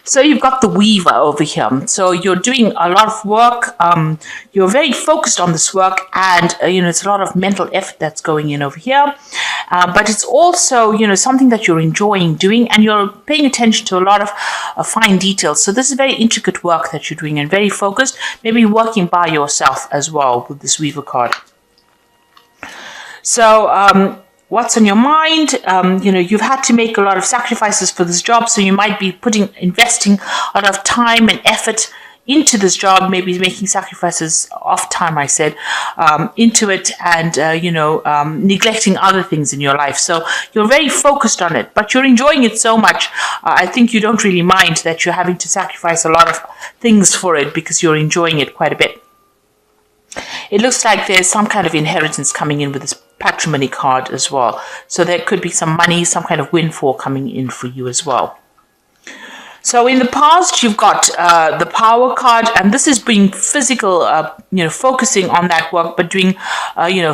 So you've got the weaver over here. So you're doing a lot of work. You're very focused on this work, and it's a lot of mental effort that's going in over here. But it's also something that you're enjoying doing, and you're paying attention to a lot of fine details. So this is very intricate work that you're doing, and very focused. Maybe working by yourself as well with this weaver card. So what's on your mind? You've had to make a lot of sacrifices for this job, so you might be investing a lot of time and effort into this job, maybe making sacrifices of time, I said, into it, and neglecting other things in your life. So you're very focused on it, but you're enjoying it so much. I think you don't really mind that you're having to sacrifice a lot of things for it, because you're enjoying it quite a bit. It looks like there's some kind of inheritance coming in with this patrimony card as well. So there could be some money, some kind of windfall coming in for you as well. So in the past, you've got the power card, and this is being physical, focusing on that work, but doing,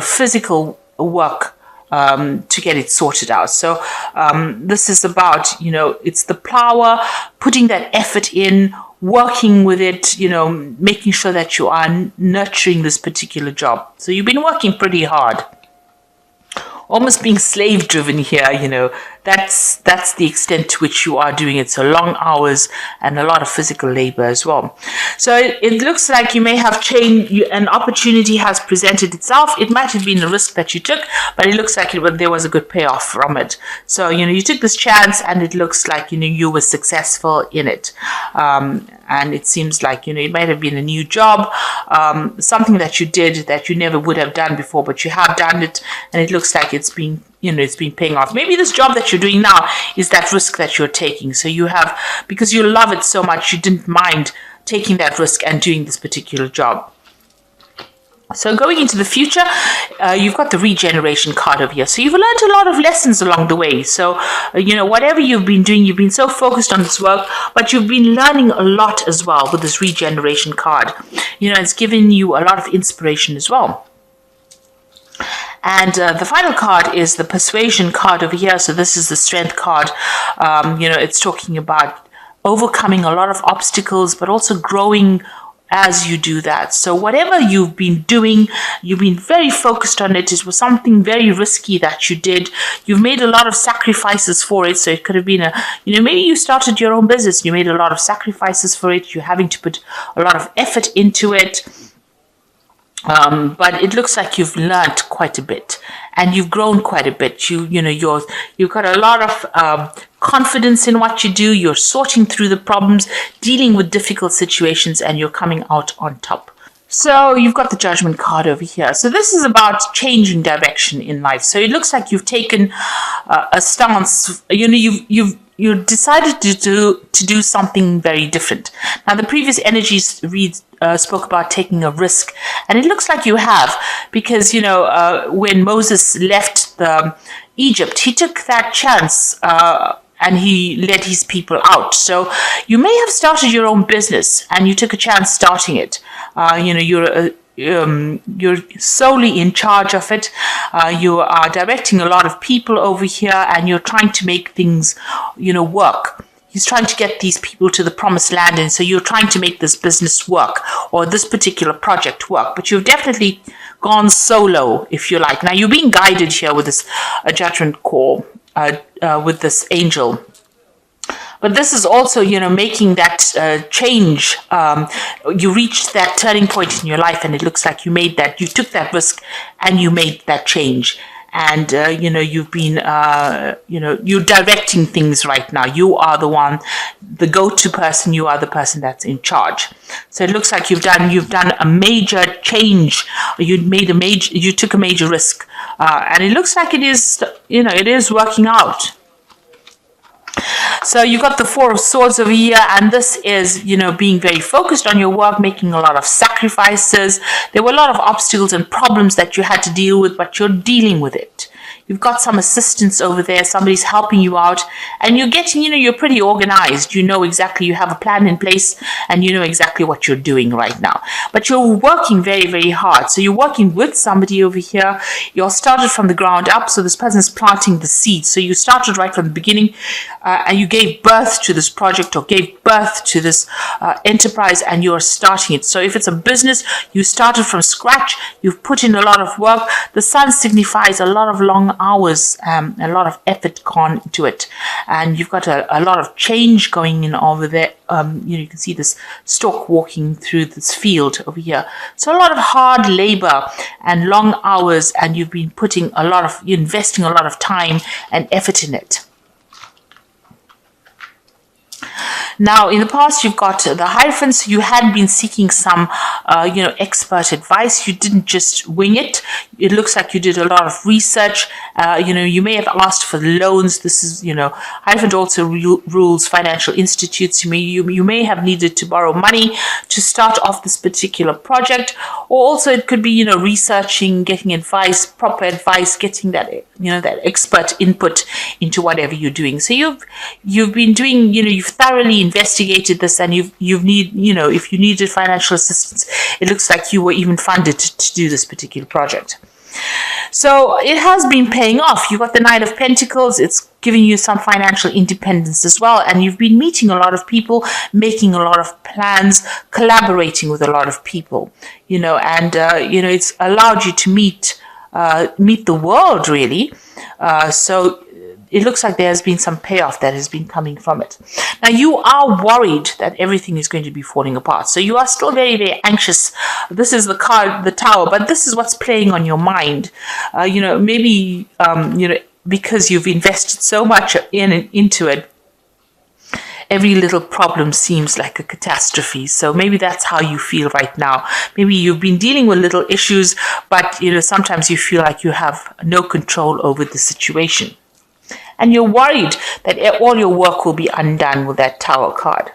physical work to get it sorted out. So this is about, it's the power, putting that effort in, working with it, making sure that you are nurturing this particular job. So you've been working pretty hard. Almost being slave driven here, that's the extent to which you are doing it. So long hours and a lot of physical labor as well. So it looks like you may have changed, an opportunity has presented itself. It might have been a risk that you took, but it looks like there was a good payoff from it. So, you took this chance, and it looks like, you were successful in it. And it seems like, it might have been a new job, something that you did that you never would have done before, but you have done it, and it looks like it's been paying off. Maybe this job that you're doing now is that risk that you're taking. So you have, because you love it so much, you didn't mind taking that risk and doing this particular job. So going into the future, you've got the regeneration card over here. So you've learned a lot of lessons along the way. So, whatever you've been doing, you've been so focused on this work, but you've been learning a lot as well with this regeneration card. It's given you a lot of inspiration as well. And the final card is the persuasion card over here. So this is the strength card. It's talking about overcoming a lot of obstacles, but also growing as you do that. So whatever you've been doing, you've been very focused on it. It was something very risky that you did. You've made a lot of sacrifices for it. So it could have been maybe you started your own business. You made a lot of sacrifices for it. You're having to put a lot of effort into it. But it looks like you've learned quite a bit, and you've grown quite a bit. You've got a lot of confidence in what you do. You're sorting through the problems, dealing with difficult situations, and you're coming out on top. So you've got the Judgment card over here. So this is about changing direction in life. So it looks like you've taken a stance. You decided to do something very different. Now, the previous energies spoke about taking a risk, and it looks like you have, because when Moses left Egypt, he took that chance. And he led his people out. So you may have started your own business, and you took a chance starting it. You're solely in charge of it. You are directing a lot of people over here, and you're trying to make things, work. He's trying to get these people to the promised land, and so you're trying to make this business work, or this particular project work. But you've definitely gone solo, if you like. Now, you're being guided here with this judgment call. With this angel. But this is also, making that change. You reached that turning point in your life, and it looks like you took that risk, and you made that change. And, you've been, you're directing things right now. You are the go-to person. You are the person that's in charge. So it looks like you've done a major change. You took a major risk. And it looks like it is working out. So you got the Four of Swords over here, and this is, being very focused on your work, making a lot of sacrifices. There were a lot of obstacles and problems that you had to deal with, but you're dealing with it. you've got some assistance over there, somebody's helping you out, and you're getting, you're pretty organized. You know exactly, you have a plan in place, and you know exactly what you're doing right now. But you're working very, very hard. So you're working with somebody over here. You're started from the ground up. So this person's planting the seed. So you started right from the beginning, and you gave birth to this project or gave birth to this enterprise, and you're starting it. So if it's a business, you started from scratch. You've put in a lot of work. The sun signifies a lot of long hours, a lot of effort gone into it, and you've got a lot of change going in over there. You can see this stork walking through this field over here. So a lot of hard labor and long hours, and you've been investing a lot of time and effort in it. Now, in the past, you've got the Hierophant. So you had been seeking some, expert advice. You didn't just wing it. It looks like you did a lot of research. You may have asked for loans. This is, Hierophant also rules financial institutes. You may have needed to borrow money to start off this particular project, or also it could be, researching, getting advice, proper advice, getting that, that expert input into whatever you're doing. So you've been doing, you've thoroughly investigated this, and if you needed financial assistance, it looks like you were even funded to do this particular project. So it has been paying off. You've got the Knight of Pentacles. It's giving you some financial independence as well. And you've been meeting a lot of people, making a lot of plans, collaborating with a lot of people, it's allowed you to meet the world, really. So it looks like there has been some payoff that has been coming from it. Now, you are worried that everything is going to be falling apart. So you are still very, very anxious. This is the card, the Tower, but this is what's playing on your mind. Maybe, because you've invested so much into it, every little problem seems like a catastrophe. So maybe that's how you feel right now. Maybe you've been dealing with little issues, but, sometimes you feel like you have no control over the situation. And you're worried that all your work will be undone with that Tower card.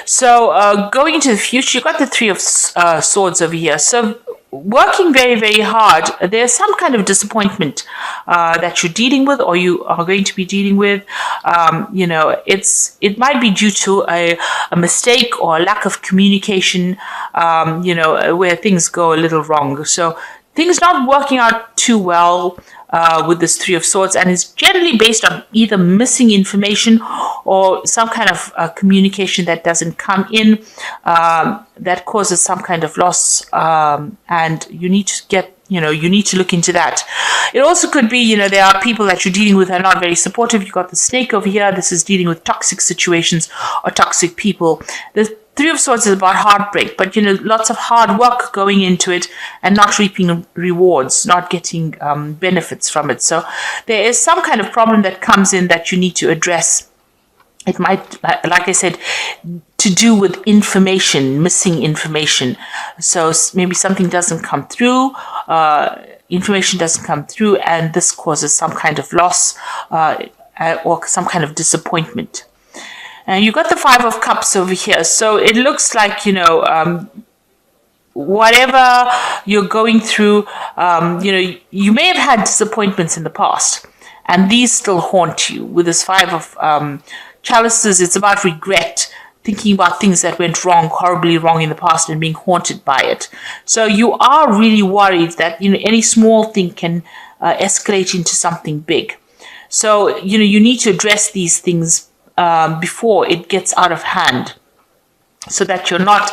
So going into the future, you've got the Three of Swords over here. So working very, very hard, there's some kind of disappointment that you're dealing with, or you are going to be dealing with. It might be due to a mistake or a lack of communication, where things go a little wrong. So things not working out too well with this Three of Swords, and it's generally based on either missing information or some kind of communication that doesn't come in, that causes some kind of loss, and you need to look into that. It also could be, there are people that you're dealing with who are not very supportive. You've got the Snake over here. This is dealing with toxic situations or toxic people. The Three of Swords is about heartbreak, but lots of hard work going into it and not reaping rewards, not getting benefits from it. So there is some kind of problem that comes in that you need to address. It might, like I said, to do with information, missing information. So maybe something doesn't come through, information doesn't come through, and this causes some kind of loss or some kind of disappointment. And you got the Five of Cups over here. So it looks like, whatever you're going through, you may have had disappointments in the past, and these still haunt you. With this Five of Chalices, it's about regret, thinking about things that went wrong, horribly wrong in the past, and being haunted by it. So you are really worried that, any small thing can escalate into something big. So, you need to address these things before it gets out of hand, so that you're not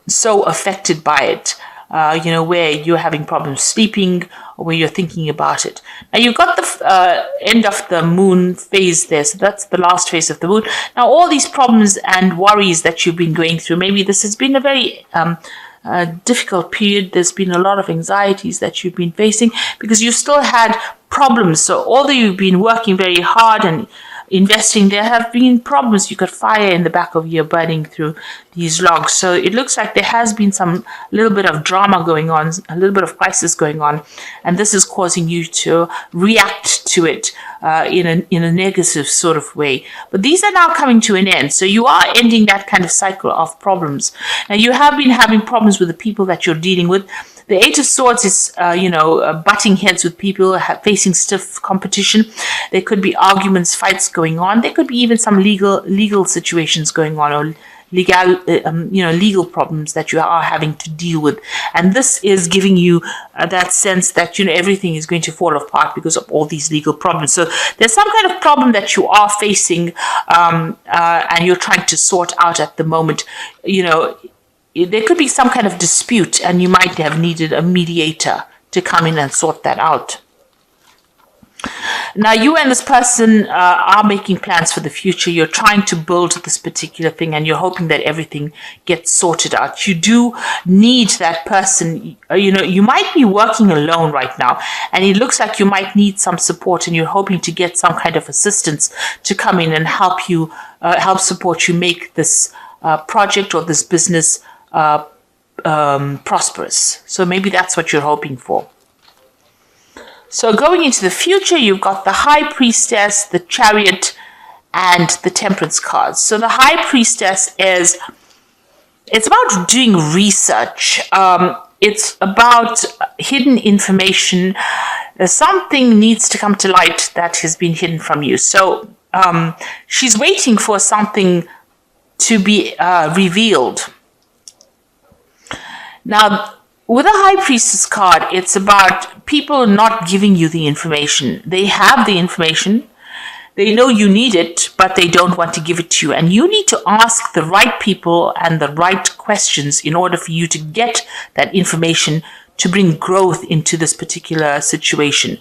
so affected by it, where you're having problems sleeping or where you're thinking about it. Now, you've got the end of the moon phase there, so that's the last phase of the moon. Now, all these problems and worries that you've been going through, maybe this has been a very difficult period. There's been a lot of anxieties that you've been facing because you still had problems. So although you've been working very hard and investing, there have been problems. You got fire in the back of you burning through these logs. So it looks like there has been some little bit of drama going on, a little bit of crisis going on, and this is causing you to react to it in a negative sort of way. But these are now coming to an end. So you are ending that kind of cycle of problems. Now, you have been having problems with the people that you're dealing with. The Eight of Swords is, butting heads with people, facing stiff competition. There could be arguments, fights going on. There could be even some legal situations going on, or legal problems that you are having to deal with. And this is giving you that sense that, everything is going to fall apart because of all these legal problems. So there's some kind of problem that you are facing, and you're trying to sort out at the moment. There could be some kind of dispute, and you might have needed a mediator to come in and sort that out. Now, you and this person are making plans for the future. You're trying to build this particular thing, and you're hoping that everything gets sorted out. You do need that person. You might be working alone right now, and it looks like you might need some support, and you're hoping to get some kind of assistance to come in and help support you make this project or this business prosperous. So maybe that's what you're hoping for. So going into the future, you've got the High Priestess, the Chariot, and the Temperance cards. So the High Priestess it's about doing research. It's about hidden information. Something needs to come to light that has been hidden from you. So she's waiting for something to be revealed. Now, with a High Priestess card, it's about people not giving you the information. They have the information. They know you need it, but they don't want to give it to you. And you need to ask the right people and the right questions in order for you to get that information to bring growth into this particular situation.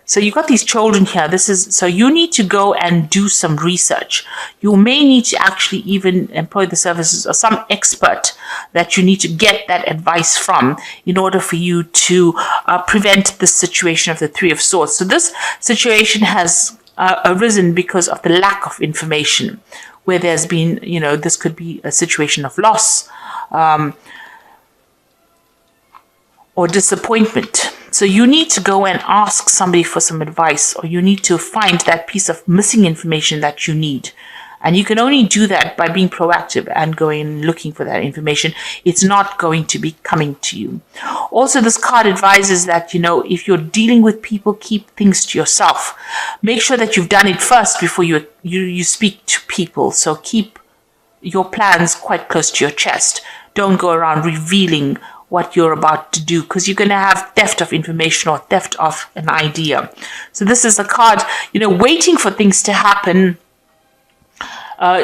So you've got these children here. So you need to go and do some research. You may need to actually even employ the services of some expert that you need to get that advice from in order for you to prevent the situation of the Three of Swords. So this situation has arisen because of the lack of information, where there's been, this could be a situation of loss or disappointment. So you need to go and ask somebody for some advice, or you need to find that piece of missing information that you need. And you can only do that by being proactive and going and looking for that information. It's not going to be coming to you. Also, this card advises that, if you're dealing with people, keep things to yourself. Make sure that you've done it first before you speak to people. So keep your plans quite close to your chest. Don't go around revealing what you're about to do, because you're going to have theft of information or theft of an idea. So this is a card, waiting for things to happen.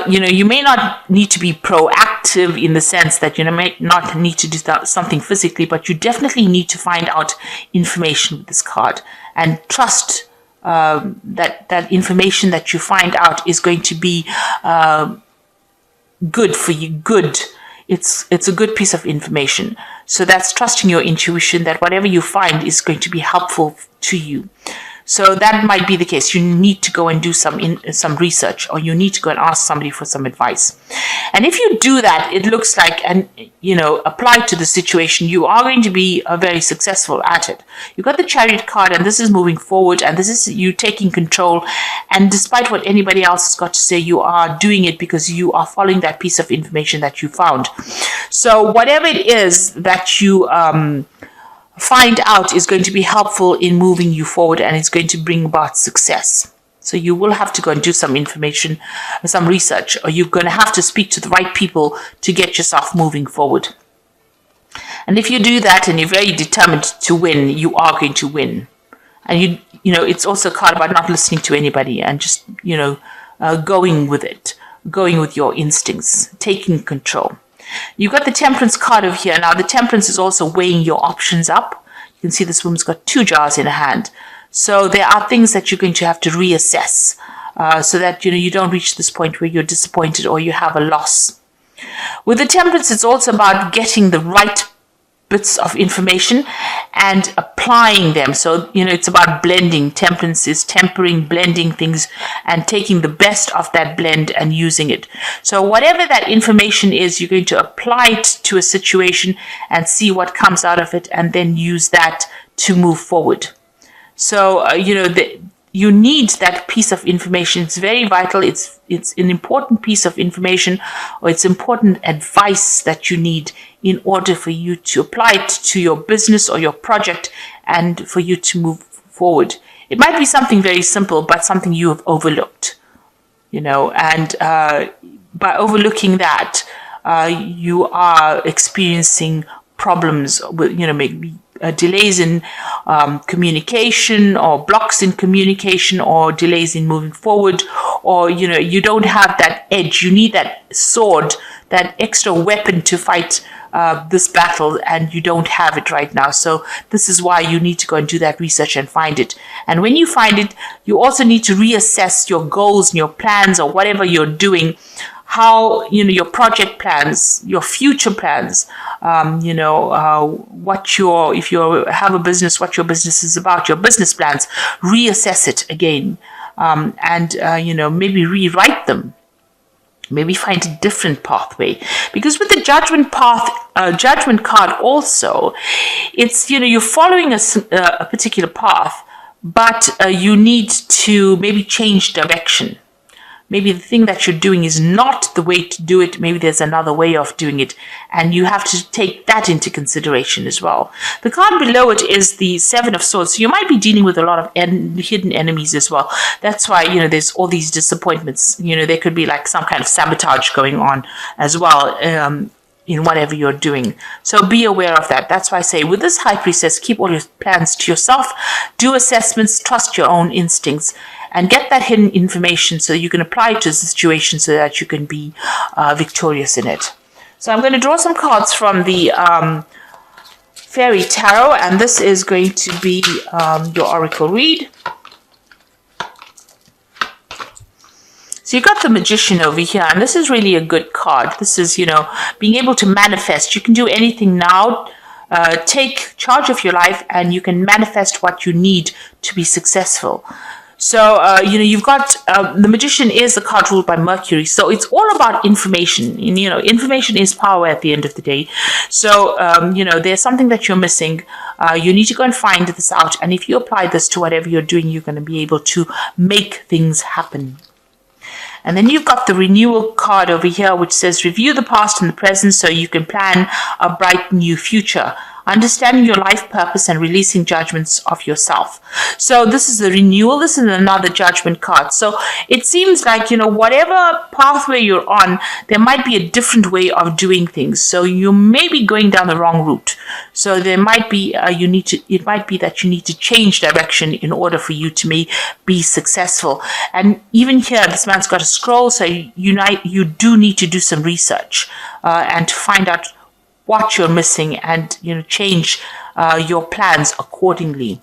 You may not need to be proactive in the sense that you may not need to do something physically, but you definitely need to find out information with this card and trust that information that you find out is going to be good for you. Good. It's a good piece of information. So that's trusting your intuition that whatever you find is going to be helpful to you. So that might be the case. You need to go and do some research, or you need to go and ask somebody for some advice. And if you do that, it looks like, and apply to the situation, you are going to be very successful at it. You've got the Chariot card, and this is moving forward, and this is you taking control. And despite what anybody else has got to say, you are doing it because you are following that piece of information that you found. So whatever it is that you find out is going to be helpful in moving you forward, and it's going to bring about success. So you will have to go and do some information, some research, or you're going to have to speak to the right people to get yourself moving forward. And if you do that and you're very determined to win, you are going to win. And it's also a card about not listening to anybody and just, going with it, going with your instincts, taking control. You've got the Temperance card over here. Now, the Temperance is also weighing your options up. You can see this woman's got 2 jars in her hand. So there are things that you're going to have to reassess so that, you don't reach this point where you're disappointed or you have a loss. With the Temperance, it's also about getting the right bits of information and applying them. So, it's about blending. Temperance is tempering, blending things and taking the best of that blend and using it. So whatever that information is, you're going to apply it to a situation and see what comes out of it, and then use that to move forward. So, you need that piece of information. It's very vital. It's an important piece of information, or it's important advice that you need in order for you to apply it to your business or your project and for you to move forward. It might be something very simple, but something you have overlooked, and by overlooking that, you are experiencing problems with, maybe delays in communication, or blocks in communication, or delays in moving forward, or you don't have that edge. You need that sword, that extra weapon to fight this battle, and you don't have it right now. So this is why you need to go and do that research and find it. And when you find it, you also need to reassess your goals and your plans, or whatever you're doing, how, your project plans, your future plans, if you have a business, what your business is about, your business plans, reassess it again, and maybe rewrite them. Maybe find a different pathway, because with the judgment card also, it's, you're following a particular path, but you need to maybe change direction. Maybe the thing that you're doing is not the way to do it. Maybe there's another way of doing it, and you have to take that into consideration as well. The card below it is the Seven of Swords. So you might be dealing with a lot of hidden enemies as well. That's why, there's all these disappointments. There could be like some kind of sabotage going on as well in whatever you're doing. So be aware of that. That's why I say with this High Priestess, keep all your plans to yourself, do assessments, trust your own instincts, and get that hidden information so you can apply it to the situation so that you can be victorious in it. So I'm going to draw some cards from the Fairy Tarot, and this is going to be your Oracle read. So you got the Magician over here, and this is really a good card. This is, being able to manifest. You can do anything now. Take charge of your life, and you can manifest what you need to be successful. So, you've got, the Magician is the card ruled by Mercury. So it's all about information. Information is power at the end of the day. So, there's something that you're missing. You need to go and find this out. And if you apply this to whatever you're doing, you're going to be able to make things happen. And then you've got the Renewal card over here, which says review the past and the present so you can plan a bright new future. Understanding your life purpose and releasing judgments of yourself. So this is the renewal. This is another judgment card. So it seems like, whatever pathway you're on, there might be a different way of doing things. So you may be going down the wrong route. So there might be, it might be that you need to change direction in order for you to be successful. And even here, this man's got a scroll. So you do need to do some research and to find out what you're missing, and change your plans accordingly.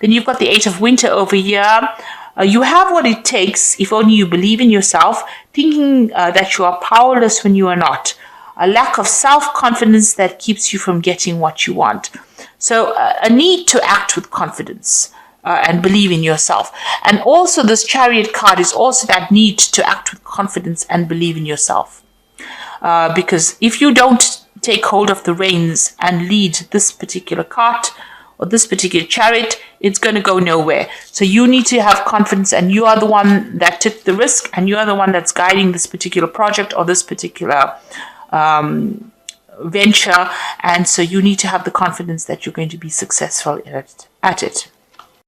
Then you've got the Eight of Winter over here. You have what it takes if only you believe in yourself, thinking that you are powerless when you are not. A lack of self-confidence that keeps you from getting what you want. So a need to act with confidence and believe in yourself. And also this Chariot card is also that need to act with confidence and believe in yourself. Because if you don't take hold of the reins and lead this particular cart or this particular chariot, it's going to go nowhere. So you need to have confidence, and you are the one that took the risk, and you are the one that's guiding this particular project or this particular venture. And so you need to have the confidence that you're going to be successful at it.